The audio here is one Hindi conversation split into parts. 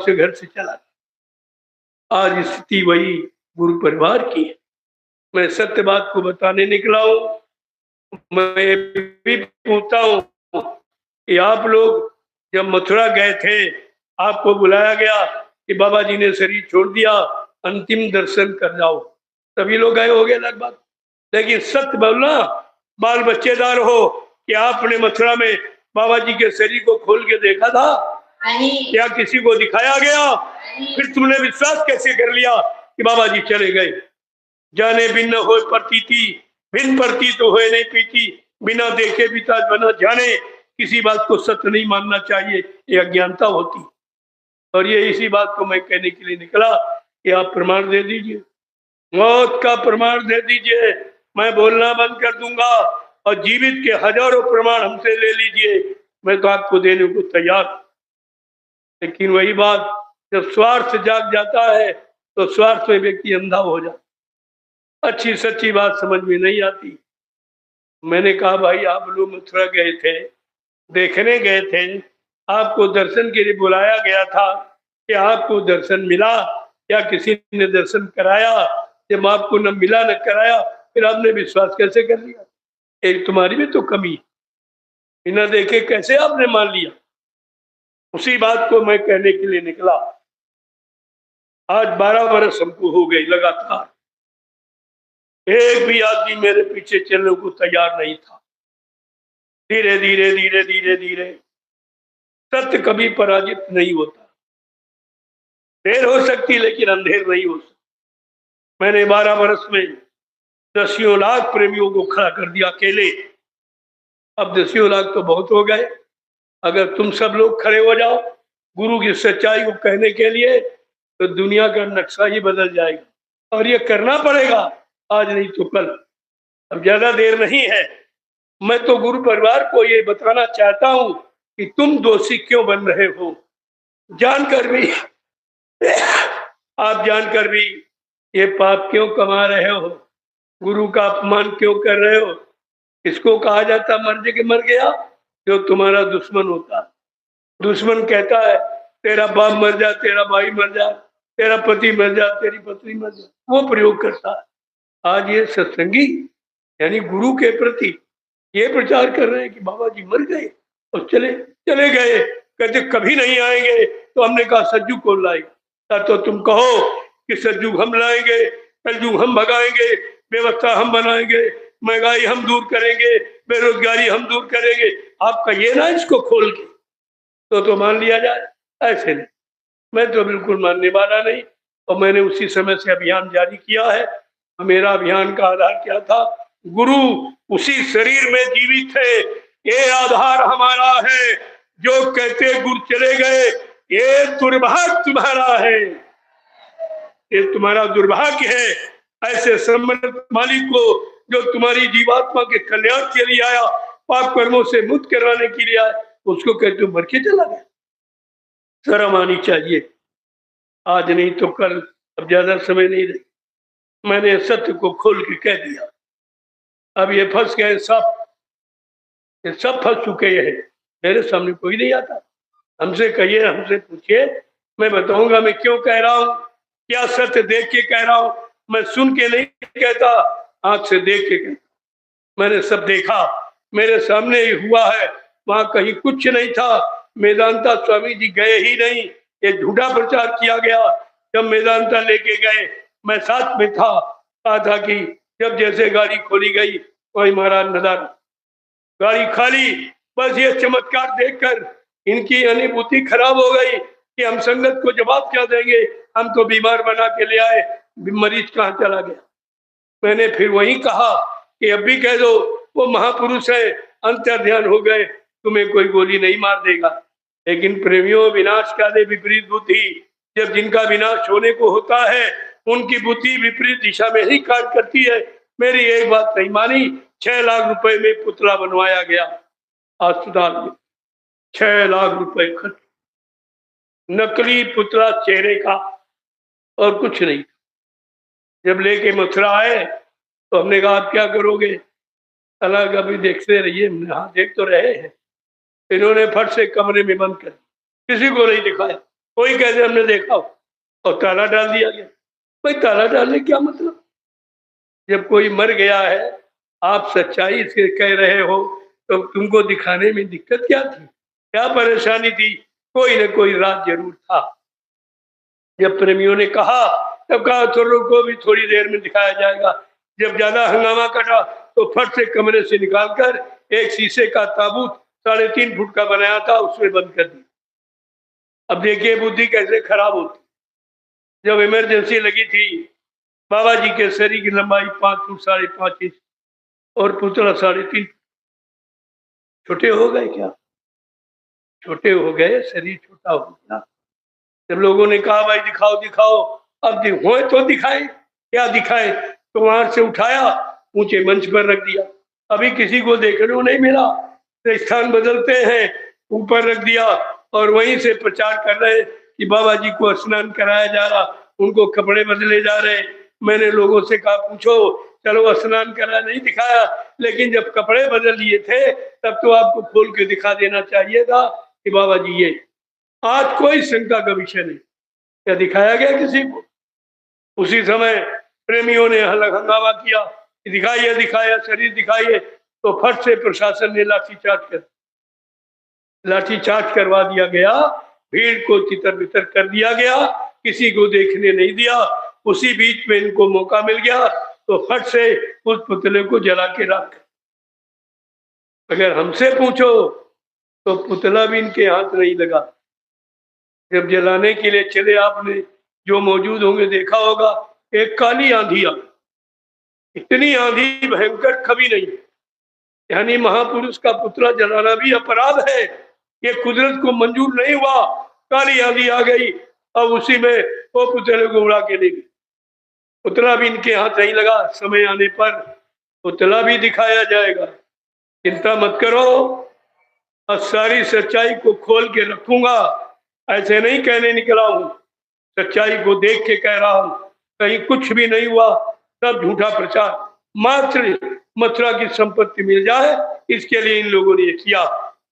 से घर से चला गया। आज स्थिति वही गुरु परिवार की है। मैं सत्य बात को बताने निकला हूँ। मैं भी पूछता हूँ कि आप लोग जब मथुरा गए थे, आपको बुलाया गया कि बाबा जी ने शरीर छोड़ दिया, अंतिम दर्शन कर जाओ, सभी लोग गए होंगे लगभग। लेकिन सत्य बोलना, बाल बच्चेदार हो, कि आपने मथुरा में बाबा जी के शरीर को खोल के देखा था? नहीं। क्या किसी को दिखाया गया? नहीं। फिर तुमने विश्वास कैसे कर लिया कि बाबा जी चले गए? जाने भिन्न हो प्रतीति, भिन्न प्रतीत तो होए नहीं पीती, बिना देखे भी बना जाने, किसी बात को सत्य नहीं मानना चाहिए, ये अज्ञानता होती। और ये इसी बात को मैं कहने के लिए निकला कि आप प्रमाण दे दीजिए, मौत का प्रमाण दे दीजिए, मैं बोलना बंद कर दूंगा, और जीवित के हजारों प्रमाण हमसे ले लीजिए, मैं तो आपको देने को तैयार। लेकिन वही बात, जब स्वार्थ जाग जाता है तो स्वार्थ में व्यक्ति अंधा हो जाता, अच्छी सच्ची बात समझ में नहीं आती। मैंने कहा भाई आप लोग मथुरा गए थे, देखने गए थे, आपको दर्शन के लिए बुलाया गया था, कि आपको दर्शन मिला या किसी ने दर्शन कराया? जब आपको न मिला न कराया, फिर आपने विश्वास कैसे कर लिया? एक तुम्हारी भी तो कमी, बिना देखे कैसे आपने मान लिया? उसी बात को मैं कहने के लिए निकला। आज 12 वर्ष हमको हो गई लगातार, एक भी आदमी मेरे पीछे चलने को तैयार नहीं था। धीरे धीरे धीरे धीरे धीरे सत्य कभी पराजित नहीं होता। देर हो सकती लेकिन अंधेर नहीं हो सकती। मैंने 12 वर्ष में दसियों लाख प्रेमियों को खड़ा कर दिया अकेले। अब दसियों लाख तो बहुत हो गए, अगर तुम सब लोग खड़े हो जाओ गुरु की सच्चाई को कहने के लिए, तो दुनिया का नक्शा ही बदल जाएगा। और ये करना पड़ेगा, आज नहीं तो कल। अब ज्यादा देर नहीं है। मैं तो गुरु परिवार को ये बताना चाहता हूं कि तुम दोषी क्यों बन रहे हो, जानकर भी आप जानकर भी ये पाप क्यों कमा रहे हो, गुरु का अपमान क्यों कर रहे हो? इसको कहा जाता मर के मर गया, जो तुम्हारा दुश्मन होता। दुश्मन कहता है तेरा बाप मर जा, तेरा भाई मर जा, तेरा पति मर जा, तेरी पत्नी मर जा, वो प्रयोग करता है। आज ये सत्संगी यानी गुरु के प्रति ये प्रचार कर रहे हैं कि बाबा जी मर गए और चले गए, कहते कभी नहीं आएंगे। तो हमने कहा सज्जू कौन लाएगा? तो तुम कहो कि सज्जू हम लाएंगे, कलजू हम भगाएंगे, व्यवस्था हम बनाएंगे, महंगाई हम दूर करेंगे, बेरोजगारी हम दूर करेंगे। आप कहिए ना इसको खोल के, तो मान लिया जाए। ऐसे नहीं, मैं तो बिल्कुल मानने वाला नहीं। और मैंने उसी समय से अभियान जारी किया है। मेरा अभियान का आधार क्या था? गुरु उसी शरीर में जीवित है, ये आधार हमारा है। जो कहते गुरु चले गए, ये दुर्भाग्य तुम्हारा है, ये तुम्हारा दुर्भाग्य है। ऐसे समर्थ मालिक को जो तुम्हारी जीवात्मा के कल्याण के लिए आया, पाप कर्मों से मुक्त करवाने के लिए आया, उसको कहते मर के चला गया। शर्म आनी चाहिए। आज नहीं तो कल, अब ज्यादा समय नहीं रही। मैंने सत्य को खोल के कह दिया। अब ये फंस गए सब, ये सब फंस चुके हैं। मेरे सामने कोई नहीं आता। हमसे कहिए, हमसे पूछिए, मैं बताऊंगा मैं क्यों कह रहा हूँ, क्या सत्य देख के कह रहा हूँ। मैं सुन के नहीं कहता, आंख से देख के कहता। मैंने सब देखा, मेरे सामने ही हुआ है। वहां कहीं कुछ नहीं था। मेदांता स्वामी जी गए ही नहीं, ये झूठा प्रचार किया गया। जब मेदांता लेके गए, मैं साथ में था, कहा था कि जब जैसे गाड़ी खोली गई वही महाराज नजारा, गाड़ी खाली। बस ये चमत्कार देखकर इनकी अनुभूति खराब हो गई कि हम संगत को जवाब क्या देंगे, हम तो बीमार बना के ले आए, मरीज कहाँ चला गया। मैंने फिर वही कहा कि अब भी कह दो वो महापुरुष है, अंतर ध्यान हो गए, तुम्हें कोई गोली नहीं मार देगा। लेकिन प्रेमियों, विनाश काले विपरीत बुद्धि, जब जिनका विनाश होने को होता है उनकी बुद्धि विपरीत दिशा में ही कार्य करती है। मेरी एक बात नहीं मानी। 6 लाख रुपए में पुतला बनवाया गया अस्पताल में, 6 लाख रुपए खर्च, नकली पुतला चेहरे का और कुछ नहीं। जब लेके मथुरा आए तो हमने कहा आप क्या करोगे? अलग अभी देखते रहिए। हाँ देख तो रहे हैं। इन्होंने फट से कमरे में बंद कर, किसी को नहीं दिखाया। कोई कहते हमने देखा हो, और ताला डाल दिया गया। भाई ताला डालने क्या मतलब? जब कोई मर गया है, आप सच्चाई से कह रहे हो, तो तुमको दिखाने में दिक्कत क्या थी, क्या परेशानी थी? कोई न कोई राज जरूर था। जब प्रेमियों ने कहा, तब कहा थोड़ों को भी थोड़ी देर में दिखाया जाएगा। जब ज्यादा हंगामा कटा तो फट से कमरे से निकालकर एक शीशे का ताबूत 3.5 फुट का बनाया था, उसमें बंद कर दिया। अब देखिए बुद्धि कैसे खराब होती। जब इमरजेंसी लगी थी, बाबा जी के शरीर की लंबाई 5 फुट 5.5 इंच और पुतला 3.5। छोटे हो गए क्या? छोटे हो गए, शरीर छोटा हो गया। जब लोगों ने कहा भाई दिखाओ दिखाओ, अब हो तो दिखाए, क्या दिखाए? तो वहां से उठाया, ऊंचे मंच पर रख दिया। अभी किसी को देखने को नहीं मिला, तो स्थान बदलते हैं, ऊपर रख दिया और वहीं से प्रचार कर रहे कि बाबा जी को स्नान कराया जा रहा, उनको कपड़े बदले जा रहे। मैंने लोगों से कहा पूछो, चलो स्नान करा नहीं दिखाया, लेकिन जब कपड़े बदल लिए थे तब तो आपको खोल के दिखा देना चाहिए था कि बाबा जी ये। आज कोई शंका का विषय नहीं, क्या दिखाया गया किसी को? उसी समय प्रेमियों ने हंगामा किया, दिखाइए दिखाया शरीर दिखाइए, तो फट से प्रशासन ने लाठीचार्ज करवा दिया गया। भीड़ को तितर बितर कर दिया गया, किसी को देखने नहीं दिया। उसी बीच में इनको मौका मिल गया तो फट से उस पुतले को जला के रख। अगर हमसे पूछो तो पुतला भी इनके हाथ नहीं लगा। जब जलाने के लिए चले, आपने जो मौजूद होंगे देखा होगा, एक काली आंधी आ, इतनी आंधी भयंकर कभी नहीं। यानी महापुरुष का पुतला जलाना भी अपराध है, ये कुदरत को मंजूर नहीं हुआ। काली आंधी आ गई, अब उसी में वो पुतले को उड़ा के ले गई। पुतला भी इनके हाथ नहीं लगा। समय आने पर पुतला भी दिखाया जाएगा, चिंता मत करो। और सारी सच्चाई को खोल के रखूंगा, ऐसे नहीं कहने निकला हूं, सच्चाई को देख के कह रहा हूं। कहीं कुछ भी नहीं हुआ, सब झूठा प्रचार। मात्र मथुरा की संपत्ति मिल जाए, इसके लिए इन लोगों ने किया।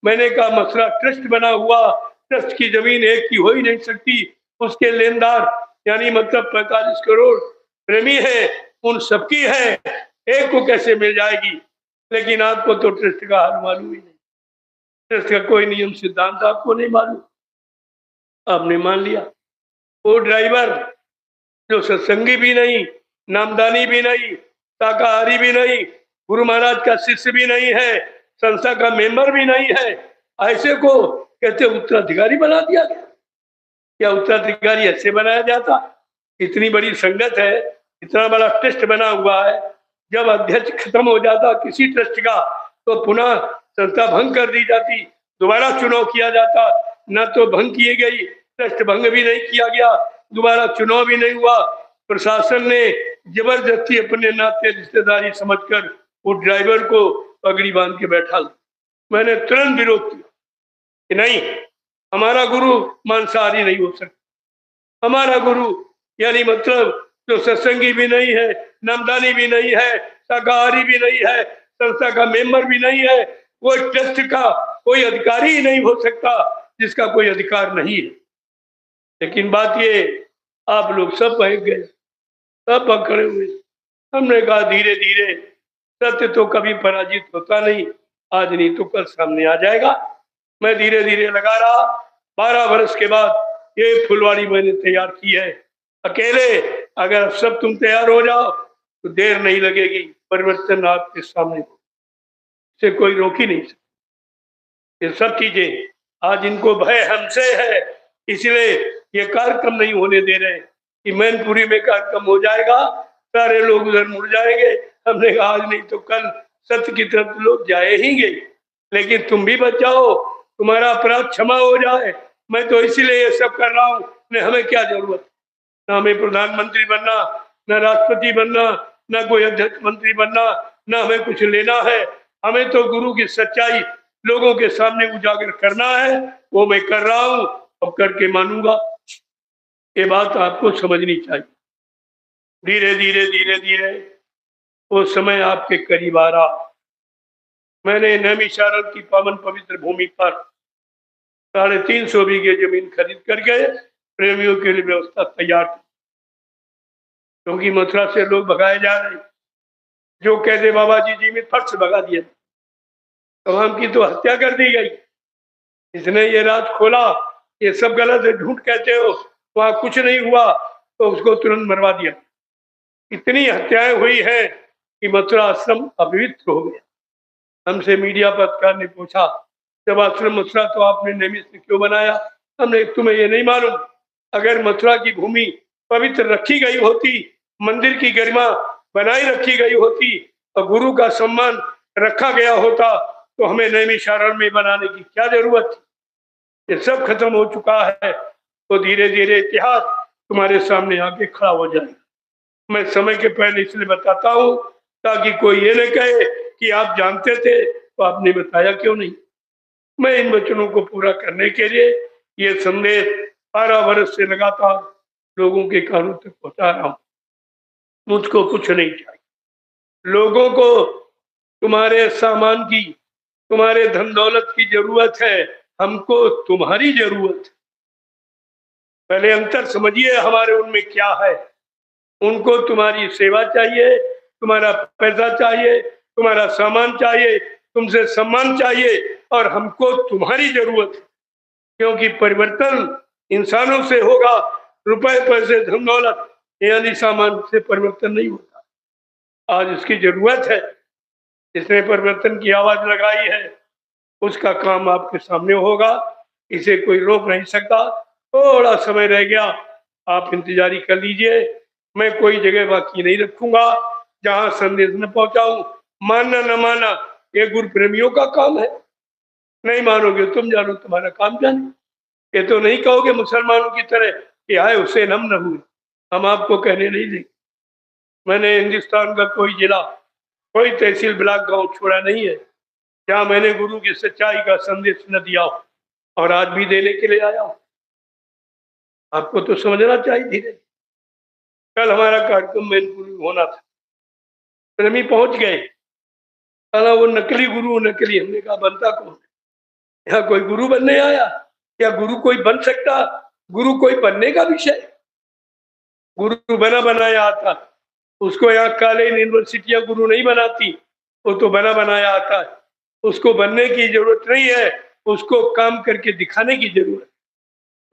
मैंने कहा मथुरा ट्रस्ट बना हुआ, ट्रस्ट की जमीन एक की हो ही नहीं सकती। उसके लेनदार यानी मतलब 45 करोड़ प्रेमी है, उन सबकी है, एक को कैसे मिल जाएगी? लेकिन आपको तो ट्रस्ट का हाल मालूम ही नहीं, ट्रस्ट का कोई नियम सिद्धांत आपको नहीं मालूम, आपने मान लिया। वो ड्राइवर जो सत्संगी भी नहीं, नामदानी भी नहीं, शाकाहारी भी नहीं, गुरु महाराज का शिष्य भी नहीं है, संस्था का मेंबर भी नहीं है, ऐसे को कहते उत्तराधिकारी बना दिया गया। क्या उत्तराधिकारी ऐसे बनाया जाता? इतनी बड़ी संगत है, इतना बड़ा ट्रस्ट बना हुआ है, जब अध्यक्ष खत्म हो जाता किसी ट्रस्ट का तो पुनः संस्था भंग कर दी जाती, दोबारा चुनाव किया जाता। न तो भंग किए गई, ट्रस्ट भंग भी नहीं किया गया, दोबारा चुनाव भी नहीं हुआ। प्रशासन ने जबरदस्ती अपने नाते रिश्तेदारी समझकर वो ड्राइवर को पगड़ी बांध के बैठा। मैंने तुरंत विरोध किया कि नहीं, हमारा गुरु मांसाहारी नहीं हो सकता। हमारा गुरु यानी मतलब जो सत्संगी भी नहीं है, नामदानी भी नहीं है, शाकाहारी भी नहीं है, संस्था का मेंबर भी नहीं है, वो ट्रस्ट का कोई अधिकारी ही नहीं हो सकता, जिसका कोई अधिकार नहीं है। लेकिन बात ये, आप लोग सब बहक गए, सब पकड़े हुए। हमने कहा धीरे धीरे, सत्य तो कभी पराजित होता नहीं, आज नहीं तो कल सामने आ जाएगा। मैं धीरे धीरे लगा रहा। 12 वर्ष के बाद ये फुलवाड़ी मैंने तैयार की है अकेले। अगर सब तुम तैयार हो जाओ तो देर नहीं लगेगी, परिवर्तन आपके सामने, से कोई रोक ही नहीं सकता। ये सब चीजें आज इनको भय हमसे है, इसलिए ये कार्यक्रम नहीं होने दे रहे कि मैनपुरी में कार्यक्रम हो जाएगा, सारे लोग उधर मुड़ जाएंगे। हमने कहा आज नहीं तो कल सत्य की तरफ लोग जाएंगे, लेकिन तुम भी बच जाओ, तुम्हारा अपराध क्षमा हो जाए। मैं तो इसीलिए ये सब कर रहा हूँ, हमें क्या जरूरत, न हमें प्रधानमंत्री बनना, न राष्ट्रपति बनना, न कोई अध्यक्ष मंत्री बनना, न हमें कुछ लेना है। हमें तो गुरु की सच्चाई लोगों के सामने उजागर करना है, वो मैं कर रहा हूँ, अब करके मानूंगा। ये बात आपको समझनी चाहिए। धीरे धीरे धीरे धीरे वो समय आपके करीब आ रहा। मैंने नैमिषारण्य की पावन पवित्र भूमि पर 350 बीघे जमीन खरीद करके प्रेमियों के लिए व्यवस्था तैयार थी, क्योंकि मथुरा से लोग भगाए जा रहे, जो कहते बाबा जी जीवित फट से भगा दिया, तमाम की तो हत्या कर दी गई। इसने ये राज खोला, ये सब गलत है, झूठ कहते हो, वहां कुछ नहीं हुआ, तो उसको तुरंत मरवा दिया। इतनी हत्याएं हुई है कि मथुरा आश्रम अपवित्र हो गया। हमसे मीडिया पत्रकार ने पूछा, जब आश्रम मथुरा तो आपने नियमित से क्यों बनाया? हमने, तुम्हें ये नहीं मालूम, अगर मथुरा की भूमि पवित्र रखी गई होती, मंदिर की गरिमा बनाई रखी गई होती और गुरु का सम्मान रखा गया होता, तो हमें नैमिषारण्य में बनाने की क्या जरूरत थी? ये सब खत्म हो चुका है, तो धीरे धीरे इतिहास तुम्हारे सामने आके खड़ा हो जाएगा। मैं समय के पहले इसलिए बताता हूँ ताकि कोई ये न कहे कि आप जानते थे तो आपने बताया क्यों नहीं। मैं इन वचनों को पूरा करने के लिए ये संदेश 12 वर्ष से लगातार लोगों के कानों तक पहुंचा रहा हूँ। मुझको कुछ नहीं चाहिए, लोगों को तुम्हारे सामान की, तुम्हारे धन दौलत की जरूरत है, हमको तुम्हारी जरूरत है। पहले अंतर समझिए हमारे उनमें क्या है। उनको तुम्हारी सेवा चाहिए, तुम्हारा पैसा चाहिए, तुम्हारा सामान चाहिए, तुमसे सम्मान चाहिए, और हमको तुम्हारी जरूरत है, क्योंकि परिवर्तन इंसानों से होगा, रुपए पैसे धन दौलत यानी सामान से परिवर्तन नहीं होता। आज इसकी जरूरत है, जिसने परिवर्तन की आवाज लगाई है उसका काम आपके सामने होगा, इसे कोई रोक नहीं सकता। थोड़ा समय रह गया, आप इंतजारी कर लीजिए। मैं कोई जगह बाकी नहीं रखूंगा जहां संदेश न पहुंचाऊं। मानना न मानना ये गुरु प्रेमियों का काम है, नहीं मानोगे तुम जानो, तुम्हारा काम जाने। ये तो नहीं कहोगे मुसलमानों की तरह कि आए हुसैन हम न हुए, हम आपको कहने नहीं देंगे। मैंने हिंदुस्तान का कोई जिला, कोई तहसील ब्लॉक गांव छोड़ा नहीं है जहां मैंने गुरु की सच्चाई का संदेश न दिया हो, और आज भी देने के लिए आया हूं। आपको तो समझना चाहिए धीरे। कल हमारा कार्यक्रम मैनपुरी होना था, प्रेमी पहुंच गए, कहना वो नकली गुरु नकली। हमने कहा बनता कौन? यहाँ कोई गुरु बनने आया? क्या गुरु कोई बन सकता? गुरु कोई बनने का विषय? गुरु बना बनाया आता, उसको यहाँ कॉलेज यूनिवर्सिटियां गुरु नहीं बनाती, वो तो बना बनाया आता है। उसको बनने की जरूरत नहीं है, उसको काम करके दिखाने की जरूरत।